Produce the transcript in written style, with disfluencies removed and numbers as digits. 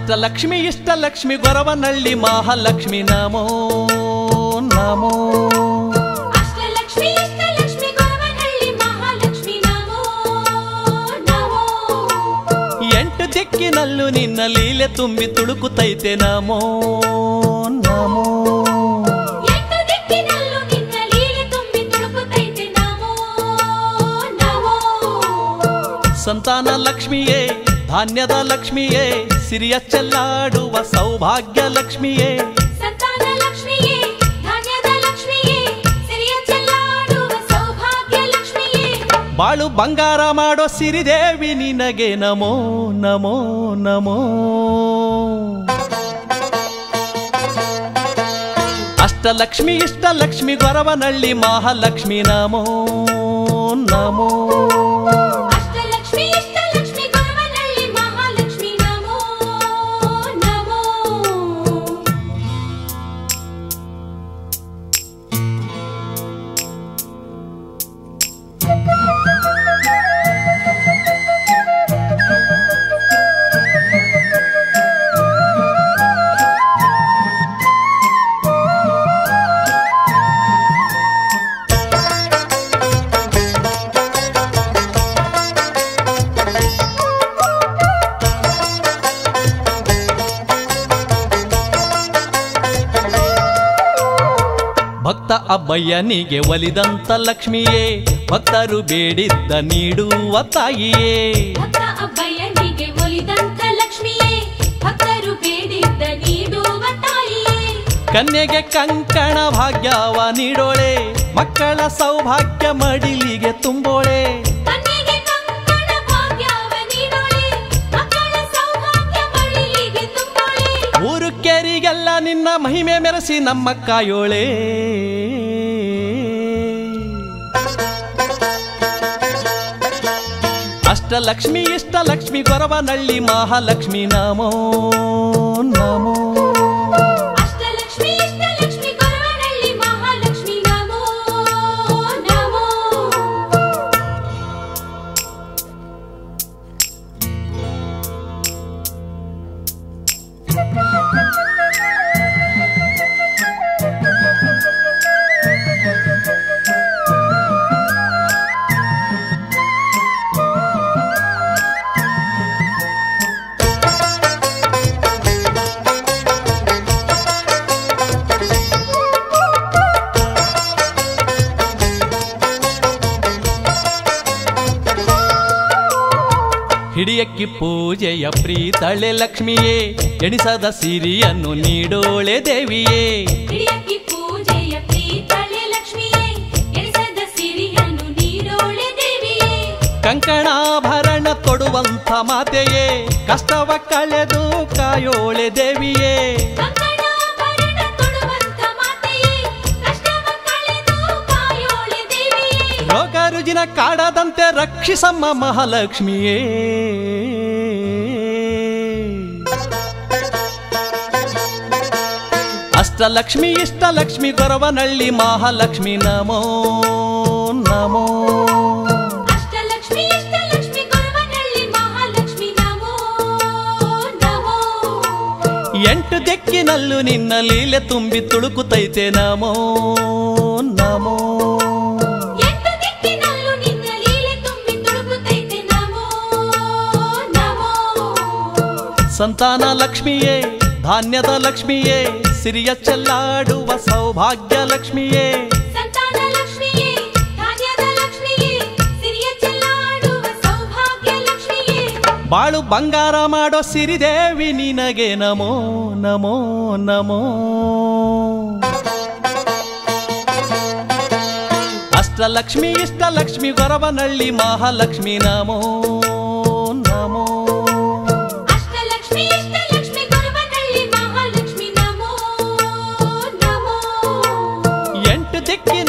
ಅಷ್ಟಲಕ್ಷ್ಮಿ ಇಷ್ಟಲಕ್ಷ್ಮಿ ಗೊರವನಹಳ್ಳಿ ಮಹಾಲಕ್ಷ್ಮಿ ನಮೋ ನಮೋ. ಅಷ್ಟಲಕ್ಷ್ಮಿ ಇಷ್ಟಲಕ್ಷ್ಮಿ ಗೊರವನಹಳ್ಳಿ ಮಹಾಲಕ್ಷ್ಮಿ ನಮೋ ನಮೋ. ಎಂಟು ದಿಕ್ಕಿನಲ್ಲೂ ನಿನ್ನ ಲೀಲೆ ತುಂಬಿ ತುಳುಕುತ್ತೈತೆ ನಮೋ ನಮೋ. ಎಂಟು ದಿಕ್ಕಿನಲ್ಲೂ ನಿನ್ನ ಲೀಲೆ ತುಂಬಿ ತುಳುಕುತ್ತೈತೆ ನಮೋ ನಮೋ. ಸಂತಾನ ಲಕ್ಷ್ಮಿಯೇ ಧಾನ್ಯದ ಲಕ್ಷ್ಮಿಯೇ ಸಿರಿಯ ಚೆಲ್ಲಾಡುವ ಸೌಭಾಗ್ಯ ಲಕ್ಷ್ಮಿಯೇ. ಸಂತಾನ ಲಕ್ಷ್ಮಿಯೇ ಧಾನ್ಯದ ಲಕ್ಷ್ಮಿಯೇ ಸಿರಿಯ ಚೆಲ್ಲಾಡುವ ಸೌಭಾಗ್ಯ ಲಕ್ಷ್ಮಿಯೇ. ಬಾಳು ಬಂಗಾರ ಮಾಡೋ ಸಿರಿದೇವಿ ನಿನಗೆ ನಮೋ ನಮೋ ನಮೋ. ಅಷ್ಟಲಕ್ಷ್ಮಿ ಇಷ್ಟಲಕ್ಷ್ಮಿ ಗೊರವನಹಳ್ಳಿ ಮಹಾಲಕ್ಷ್ಮಿ ನಮೋ ನಮೋ. ಅಷ್ಟಲಕ್ಷ್ಮಿ ಇಷ್ಟಲಕ್ಷ್ಮಿ ಗೊರವನಹಳ್ಳಿ ಮಹಾಲಕ್ಷ್ಮಿ ನಮೋ ನಮೋ. ಭಕ್ತ ಅಬ್ಬಯ್ಯನಿಗೆ ಒಲಿದಂತ ಲಕ್ಷ್ಮಿಯೇ ಭಕ್ತರು ಬೇಡಿದ್ದ ನೀಡುವ ತಾಯಿಯೇ. ಭಕ್ತ ಅಬ್ಬಯ್ಯನಿಗೆ ಒಲಿದಂತ ಲಕ್ಷ್ಮಿಯೇ ಭಕ್ತರು ಬೇಡಿದ್ದ ನೀಡುವ ತಾಯಿಯೇ. ಕನ್ಯೆಗೆ ಕಂಕಣ ಭಾಗ್ಯವ ನೀಡೋಳೆ ಮಕ್ಕಳ ಸೌಭಾಗ್ಯ ಮಡಿಲಿಗೆ ತುಂಬೋಳೆ. ಕನ್ಯೆಗೆ ಕಂಕಣ ಭಾಗ್ಯವ ನೀಡೋಳೆ ಮಕ್ಕಳ ಸೌಭಾಗ್ಯ ಮಡಿಲಿಗೆ ತುಂಬೋಳೆ. ಊರು ಕೇರಿಗೆಲ್ಲ ನಿನ್ನ ಮಹಿಮೆ ಮೆರೆಸಿ ನಮ್ಮ ಕಾಯೋಳೆ. ಅಷ್ಟಲಕ್ಷ್ಮಿ ಇಷ್ಟಲಕ್ಷ್ಮಿ ಗೊರವನಹಳ್ಳಿ ಮಹಾಲಕ್ಷ್ಮಿ ನಮೋ ನಮೋ. ಅಷ್ಟಲಕ್ಷ್ಮಿ ಇಷ್ಟಲಕ್ಷ್ಮಿ ಗೊರವನಹಳ್ಳಿ ಮಹಾಲಕ್ಷ್ಮಿ ನಮೋ ನಮೋ. ಹಿಡಿಯಕ್ಕಿ ಪೂಜೆಯ ಪ್ರೀತಳೆ ಲಕ್ಷ್ಮಿಯೇ ಎಣಿಸದ ಸಿರಿಯನ್ನು ನೀಡೋಳೆ ದೇವಿಯೇ. ಹಿಡಿಯಕ್ಕಿ ಪೂಜೆಯ ಪ್ರೀತಳೆ ಲಕ್ಷ್ಮಿಯೇ ಎಣಿಸದ ಸಿರಿಯನ್ನು ನೀಡೋಳೆ ದೇವಿಯೇ. ಕಂಕಣಾಭರಣ ತೊಡುವಂಥ ಮಾತೆಯೇ ಕಷ್ಟವ ಕಳೆದು ಕಾಯೋಳೆ ದೇವಿಯೇ. ಕಂಕಣಾಭರಣ ತೊಡುವಂತ ಮಾತೆಯೇ ಕಷ್ಟವ ಕಳೆದು ಕಾಯೋಳೆ ದೇವಿಯೇ. ರೋಗ ರುಜಿನ ಕಾಡದಂತೆ ರಕ್ಷಿಸಮ್ಮ ಮಹಾಲಕ್ಷ್ಮಿಯೇ. ಅಷ್ಟಲಕ್ಷ್ಮಿ ಇಷ್ಟಲಕ್ಷ್ಮಿ ಗೊರವನಹಳ್ಳಿ ಮಹಾಲಕ್ಷ್ಮಿ ನಮೋ ನಮೋ. ಅಷ್ಟಲಕ್ಷ್ಮಿ ಇಷ್ಟಲಕ್ಷ್ಮಿ ಗೊರವನಹಳ್ಳಿ ಮಹಾಲಕ್ಷ್ಮಿ ನಮೋ ನಮೋ. ಎಂಟು ದಿಕ್ಕಿನಲ್ಲೂ ನಿನ್ನ ಲೀಲೆ ತುಂಬಿ ತುಳುಕುತ್ತೈತೆ ನಮೋ ನಮೋ. ಎಂಟು ದಿಕ್ಕಿನಲ್ಲೂ ನಿನ್ನ ಲೀಲೆ ತುಂಬಿ ತುಳುಕುತ್ತೈತೆ ನಮೋ ನಮೋ. ಸಂತಾನ ಲಕ್ಷ್ಮಿಯೇ ಧಾನ್ಯದ ಲಕ್ಷ್ಮಿಯೇ ಸಿರಿಯ ಚೆಲ್ಲಾಡುವ ಸೌಭಾಗ್ಯ ಲಕ್ಷ್ಮಿಯೇ. ಸಂತಾನ ಲಕ್ಷ್ಮಿಯೇ ಧಾನ್ಯದ ಲಕ್ಷ್ಮಿಯೇ ಸಿರಿಯ ಚೆಲ್ಲಾಡುವ ಸೌಭಾಗ್ಯ ಲಕ್ಷ್ಮಿಯೇ. ಬಾಳು ಬಂಗಾರ ಮಾಡೋ ಸಿರಿದೇವಿ ನಿನಗೆ ನಮೋ ನಮೋ ನಮೋ. ಅಷ್ಟಲಕ್ಷ್ಮಿ ಇಷ್ಟಲಕ್ಷ್ಮಿ ಗೊರವನಹಳ್ಳಿ ಮಹಾಲಕ್ಷ್ಮಿ ನಮೋ ನಮೋ. ಅಷ್ಟಲಕ್ಷ್ಮಿ ಇಷ್ಟಲಕ್ಷ್ಮಿ ಗೊರವನಹಳ್ಳಿ ಮಹಾಲಕ್ಷ್ಮಿ ನಮೋ ನಮೋ. ಎಂಟು ದಿಕ್ಕಿನ